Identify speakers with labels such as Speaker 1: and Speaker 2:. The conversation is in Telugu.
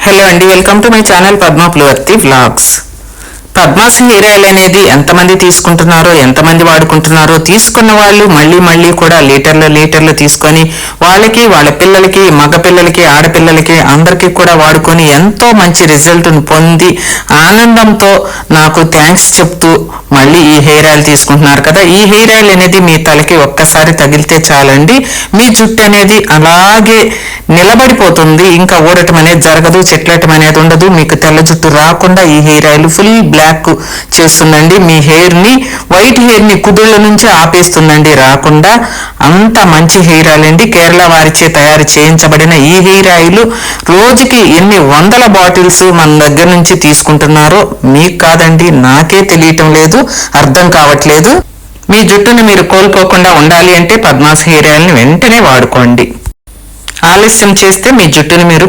Speaker 1: హలో అండి, welcome to my channel Padma Pulivarthi vlogs. Padma's hair oil అనేది ఎంతమంది తీసుకుంటున్నారో, ఎంతమంది వాడుకుంటున్నారో, తీసుకున్న వాళ్ళు మళ్ళీ కూడా లీటర్లు తీసుకొని వాళ్ళకి, వాళ్ళ పిల్లలకి, మగ పిల్లలకి, ఆడపిల్లలకి అందరికీ కూడా వాడుకొని ఎంతో మంచి రిజల్ట్ను పొంది ఆనందంతో నాకు థ్యాంక్స్ చెప్తూ మళ్ళీ ఈ హెయిర్ ఆయిల్ తీసుకుంటున్నారు కదా. ఈ హెయిర్ ఆయిల్ అనేది మీ తలకి ఒక్కసారి తగిలితే చాలండి, మీ జుట్టు అనేది అలాగే నిలబడిపోతుంది. ఇంకా ఊరటం అనేది జరగదు, చెట్లటం అనేది ఉండదు. మీకు తెల్ల జుట్టు రాకుండా ఈ హెయిర్ ఆయిల్ ఫుల్ బ్లాక్ చేస్తుందండి. మీ వైట్ హెయిర్ ని కుదుళ్ళ నుంచి ఆపేస్తుందండి రాకుండా. అంత మంచి హెయిర్ ఆయిల్ అండి. కేరళ వారిచే తయారు చేయించబడిన ఈ హెయిర్ ఆయిల్ రోజుకి ఎన్ని వందల బాటిల్స్ మన దగ్గర నుంచి తీసుకుంటున్నారో మీకు కాదండి, నాకే తెలియటం లేదు, అర్థం కావట్లేదు. మీ జుట్టును మీరు కోల్పోకుండా ఉండాలి అంటే పద్మాస్ హెయిర్ ఆయిల్ని వెంటనే వాడుకోండి. ఆలస్యం చేస్తే మీ జుట్టును మీరు